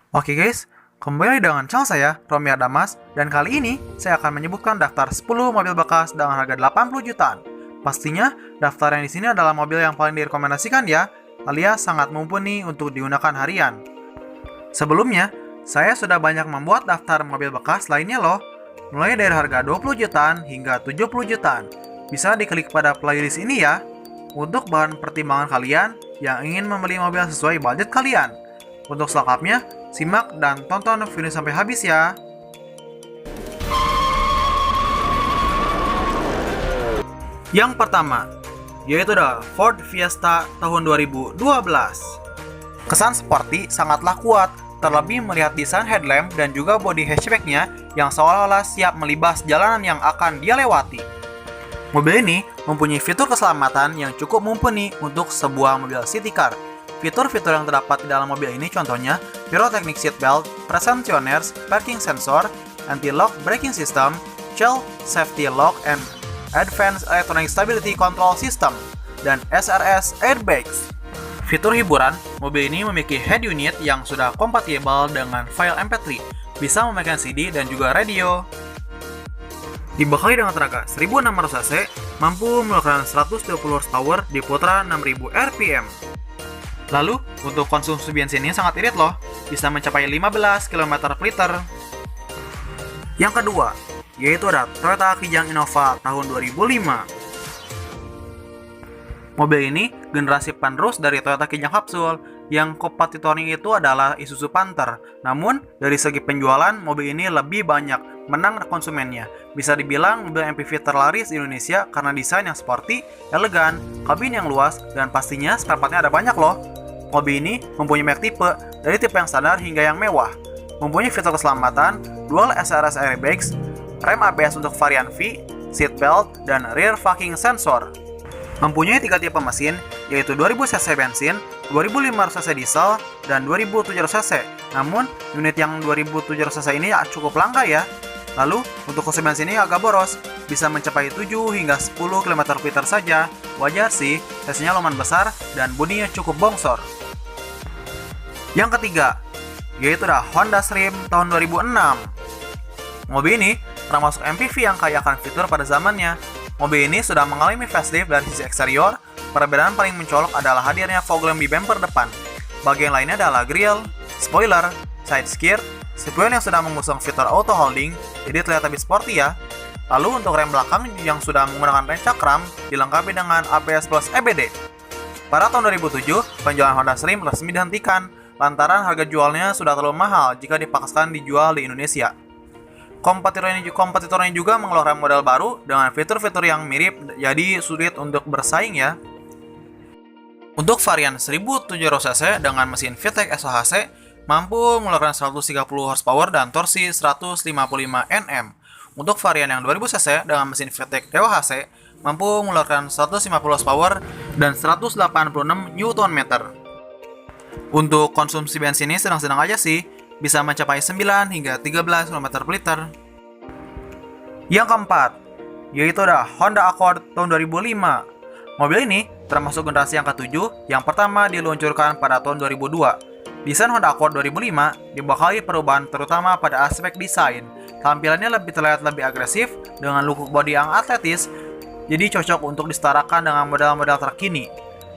Oke guys, kembali dengan channel saya, Romi Adamas, dan kali ini saya akan menyebutkan daftar 10 mobil bekas dengan harga 80 jutaan. Pastinya, daftar yang di sini adalah mobil yang paling direkomendasikan ya, alias sangat mumpuni untuk digunakan harian. Sebelumnya, saya sudah banyak membuat daftar mobil bekas lainnya loh, mulai dari harga 20 jutaan hingga 70 jutaan. Bisa diklik pada playlist ini ya, untuk bahan pertimbangan kalian yang ingin membeli mobil sesuai budget kalian. Untuk selengkapnya, simak dan tonton video sampai habis ya. Yang pertama, yaitu ada Ford Fiesta tahun 2012. Kesan sporty sangatlah kuat, terlebih melihat desain headlamp dan juga bodi hatchbacknya yang seolah-olah siap melibas jalanan yang akan dia lewati. Mobil ini mempunyai fitur keselamatan yang cukup mumpuni untuk sebuah mobil city car. Fitur-fitur yang terdapat di dalam mobil ini contohnya Pyrotechnic Seatbelt, Presence Tuners, Parking Sensor, Anti-Lock Braking System, Child Safety Lock and Advanced Electronic Stability Control System, dan SRS Airbags. Fitur hiburan, mobil ini memiliki head unit yang sudah kompatibel dengan file MP3, bisa memainkan CD dan juga radio. Dibekali dengan tenaga 1600 cc, mampu mengeluarkan 120 horsepower di putaran 6000 rpm. Lalu, untuk konsumsi bensinnya sangat irit loh, bisa mencapai 15 km per liter. Yang kedua, yaitu ada Toyota Kijang Innova tahun 2005. Mobil ini generasi penerus dari Toyota Kijang Capsule, yang kompetitornya itu adalah Isuzu Panther. Namun, dari segi penjualan, mobil ini lebih banyak menang konsumennya. Bisa dibilang mobil MPV terlaris di Indonesia karena desain yang sporty, elegan, kabin yang luas, dan pastinya spare partnya ada banyak loh. Mobil ini mempunyai banyak tipe, dari tipe yang standar hingga yang mewah. Mempunyai fitur keselamatan, dual SRS airbags, rem ABS untuk varian V, seat belt, dan rear parking sensor. Mempunyai 3 tipe mesin, yaitu 2000 cc bensin, 2500 cc diesel, dan 2700 cc. Namun, unit yang 2700 cc ini cukup langka ya. Lalu, untuk konsumsi bensinnya agak boros, bisa mencapai 7 hingga 10 km per liter saja. Wajar sih, cc-nya lumayan besar dan bodinya cukup bongsor. Yang ketiga, yaitu ada Honda Stream tahun 2006. Mobil ini termasuk MPV yang kaya akan fitur pada zamannya. Mobil ini sudah mengalami facelift dari sisi eksterior. Perbedaan paling mencolok adalah hadirnya fog lamp di bumper depan. Bagian lainnya adalah grill, spoiler, side skirt, spion yang sudah mengusung fitur auto holding, jadi terlihat lebih sporty ya. Lalu untuk rem belakang yang sudah menggunakan rem cakram, dilengkapi dengan ABS plus EBD. Pada tahun 2007, penjualan Honda Stream resmi dihentikan, lantaran harga jualnya sudah terlalu mahal jika dipaksakan dijual di Indonesia. Kompetitornya juga mengeluarkan model baru dengan fitur-fitur yang mirip, jadi sulit untuk bersaing ya. Untuk varian 1700 cc dengan mesin VTEC SOHC, mampu mengeluarkan 130 horsepower dan torsi 155 Nm. Untuk varian yang 2000 cc dengan mesin VTEC DOHC, mampu mengeluarkan 150 horsepower dan 186 Nm. Untuk konsumsi bensinnya sedang-sedang aja sih, bisa mencapai 9 hingga 13 km per liter. Yang keempat, yaitu ada Honda Accord tahun 2005. Mobil ini termasuk generasi yang ke-7 yang pertama diluncurkan pada tahun 2002. Desain Honda Accord 2005 dibekali perubahan terutama pada aspek desain. Tampilannya terlihat lebih agresif dengan look bodi yang atletis, jadi cocok untuk disetarakan dengan model-model terkini.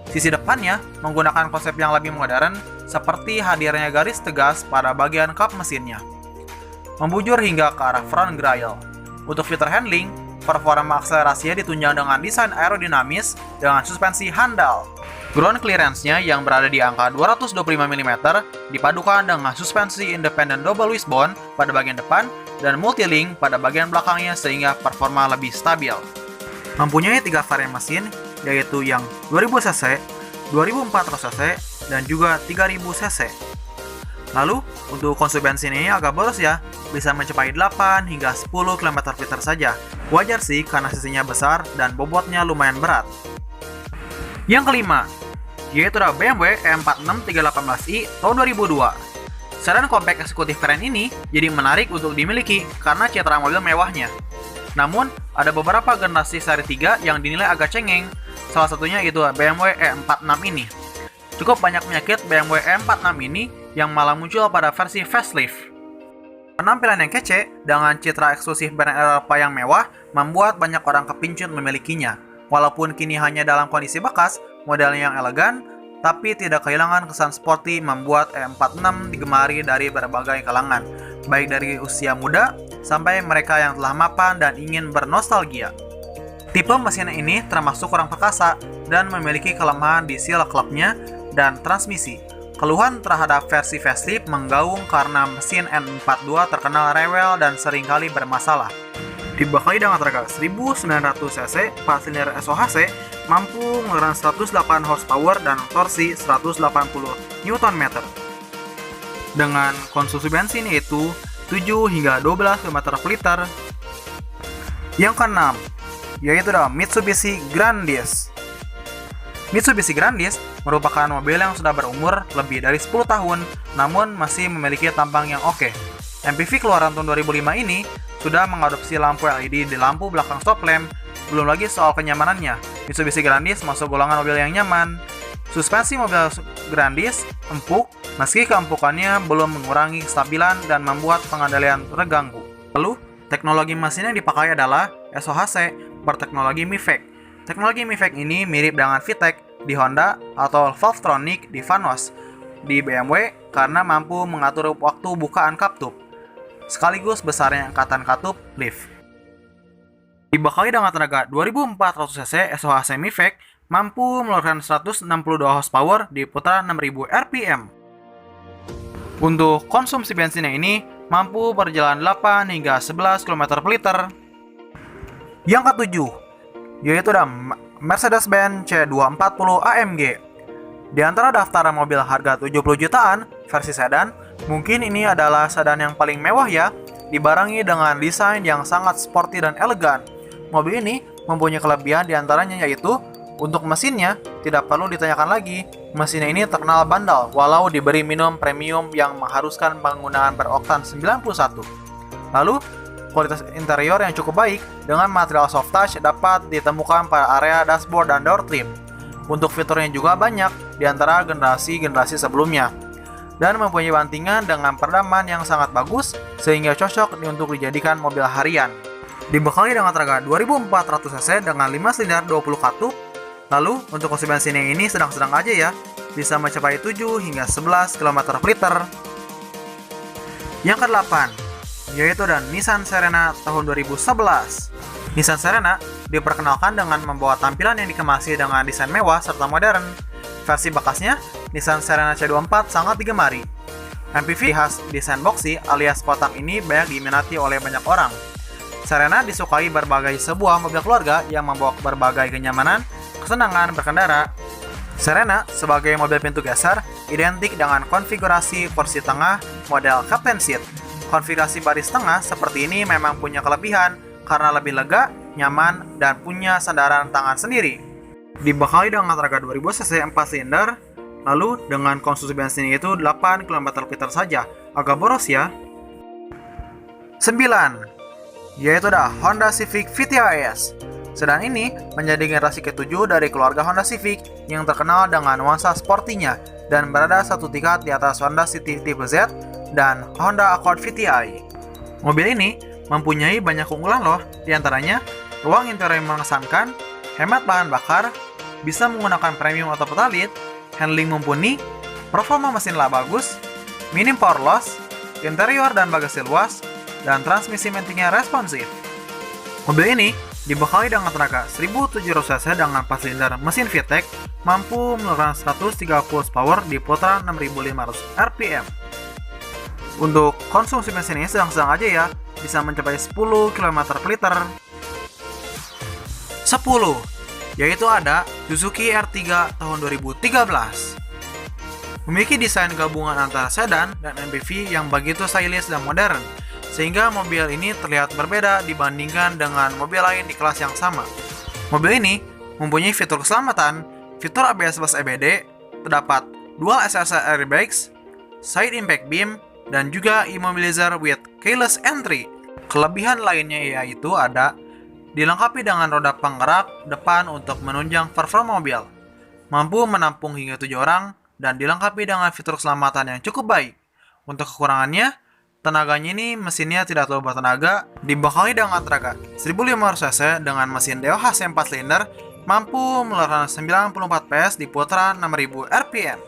Sisi depannya menggunakan konsep yang lebih modern, seperti hadirnya garis tegas pada bagian kap mesinnya, membujur hingga ke arah front grille. Untuk fitur handling, performa akselerasinya ditunjang dengan desain aerodinamis dengan suspensi handal. Ground clearance-nya yang berada di angka 225 mm dipadukan dengan suspensi independen double wishbone pada bagian depan dan multilink pada bagian belakangnya sehingga performa lebih stabil. Mempunyai 3 varian mesin, yaitu yang 2000 cc, 2400 cc, dan juga 3000 cc. Lalu, untuk konsumsi bensin ini agak boros ya, bisa mencapai 8 hingga 10 km per liter saja. Wajar sih karena cc-nya besar dan bobotnya lumayan berat. Yang kelima, yaitu ada BMW E46 318i tahun 2002. Sedan compact eksekutif keren ini jadi menarik untuk dimiliki karena citra mobil mewahnya. Namun, ada beberapa generasi seri 3 yang dinilai agak cengeng. Salah satunya itu BMW E46 ini. Cukup banyak penyakit BMW E46 ini yang malah muncul pada versi facelift. Penampilan yang kece dengan citra eksklusif brand Eropa yang mewah membuat banyak orang kepincut memilikinya. Walaupun kini hanya dalam kondisi bekas, modelnya yang elegan, tapi tidak kehilangan kesan sporty membuat E46 digemari dari berbagai kalangan, baik dari usia muda sampai mereka yang telah mapan dan ingin bernostalgia. Tipe mesin ini termasuk kurang perkasa dan memiliki kelemahan di seal klapnya dan transmisi. Keluhan terhadap versi facelift menggaung karena mesin N42 terkenal rewel dan seringkali bermasalah. Dibekali dengan tenaga 1900 cc, 4 silinder SOHC mampu mengeluarkan 108 horsepower dan torsi 180 Nm. Dengan konsumsi bensin yaitu 7 hingga 12 km per liter. Yang keenam, yaitu Mitsubishi Grandis. Mitsubishi Grandis merupakan mobil yang sudah berumur lebih dari 10 tahun, namun masih memiliki tampang yang oke. MPV keluaran tahun 2005 ini sudah mengadopsi lampu LED di lampu belakang stop lamp. Belum lagi soal kenyamanannya, Mitsubishi Grandis masuk golongan mobil yang nyaman. Suspensi mobil Grandis empuk, meski keempukannya belum mengurangi kestabilan dan membuat pengendalian terganggu. Lalu, teknologi mesin yang dipakai adalah SOHC berteknologi MIVEC. Teknologi MIVEC ini mirip dengan VTEC di Honda atau Valvetronic di Vanos di BMW karena mampu mengatur waktu bukaan katup, sekaligus besarnya angkatan katup lift. Dibekali dengan tenaga 2400 cc, SOHC MIVEC mampu mengeluarkan 162 horsepower di putaran 6000 rpm. Untuk konsumsi bensinnya ini mampu berjalan 8 hingga 11 km per liter. Yang ketujuh, yaitu Mercedes-Benz C240 AMG. Di antara daftar mobil harga 70 jutaan versi sedan, mungkin ini adalah sedan yang paling mewah ya, dibarengi dengan desain yang sangat sporty dan elegan. Mobil ini mempunyai kelebihan diantaranya yaitu, untuk mesinnya tidak perlu ditanyakan lagi, mesinnya ini terkenal bandal walau diberi minum premium yang mengharuskan penggunaan beroktan 91. Lalu, kualitas interior yang cukup baik dengan material soft touch dapat ditemukan pada area dashboard dan door trim. Untuk fiturnya juga banyak di antara generasi-generasi sebelumnya dan mempunyai bantingan dengan peredaman yang sangat bagus sehingga cocok untuk dijadikan mobil harian. Dibekali dengan tenaga 2400 cc dengan 5 silinder 20 katup. Lalu untuk konsumsi bensinnya ini sedang-sedang aja ya, bisa mencapai 7 hingga 11 km per liter. Yang ke-8, yaitu Nissan Serena tahun 2011. Nissan Serena diperkenalkan dengan membawa tampilan yang dikemasi dengan desain mewah serta modern. Versi bekasnya, Nissan Serena C24 sangat digemari. MPV khas desain boxy alias kotak ini banyak diminati oleh banyak orang. Serena disukai berbagai sebuah mobil keluarga yang membawa berbagai kenyamanan, kesenangan berkendara. Serena sebagai mobil pintu geser identik dengan konfigurasi kursi tengah model Captain Seat. Konfigurasi baris tengah seperti ini memang punya kelebihan karena lebih lega, nyaman, dan punya sandaran tangan sendiri. Dibekali dengan tenaga 2000 cc 4 silinder, lalu dengan konsumsi bensin itu 8 km per liter saja. Agak boros ya. 9. Yaitu Honda Civic VTIS. Sedan ini menjadi generasi ke-7 dari keluarga Honda Civic yang terkenal dengan nuansa sportinya dan berada satu tingkat di atas Honda City Tipe Z dan Honda Accord VTI. Mobil ini mempunyai banyak keunggulan loh, diantaranya ruang interior yang mengesankan, hemat bahan bakar, bisa menggunakan premium atau pertalit, handling mumpuni, performa mesin lah bagus, minim power loss, interior dan bagasi luas, dan transmisi matingnya responsif. Mobil ini dibekali dengan tenaga 1700 cc dengan 4 silinder mesin VTEC, mampu mengeluarkan 130 power di putaran 6500 rpm. Untuk konsumsi bensin ini sedang-sedang aja ya, bisa mencapai 10 km per liter. 10. Yaitu Suzuki R3 tahun 2013. Memiliki desain gabungan antara sedan dan MPV yang begitu stylish dan modern, sehingga mobil ini terlihat berbeda dibandingkan dengan mobil lain di kelas yang sama. Mobil ini mempunyai fitur keselamatan, fitur ABS plus EBD, terdapat dual SSR airbags, side impact beam, dan juga immobilizer with keyless entry. Kelebihan lainnya yaitu dilengkapi dengan roda penggerak depan untuk menunjang performa mobil, mampu menampung hingga 7 orang, dan dilengkapi dengan fitur keselamatan yang cukup baik. Untuk kekurangannya, tenaganya ini mesinnya tidak terlalu bertenaga, dibekali dengan tenaga 1500 cc dengan mesin DOHC 4 silinder, mampu mengeluarkan 94 PS di putaran 6000 rpm.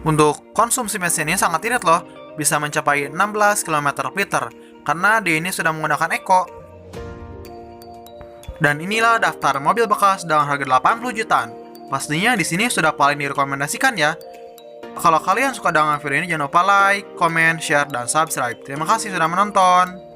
Untuk konsumsi mesin ini sangat irit loh, bisa mencapai 16 km per liter, karena dia ini sudah menggunakan Eco. Dan inilah daftar mobil bekas dengan harga 80 jutaan. Pastinya di sini sudah paling direkomendasikan ya. Kalau kalian suka dengan video ini, jangan lupa like, comment, share, dan subscribe. Terima kasih sudah menonton.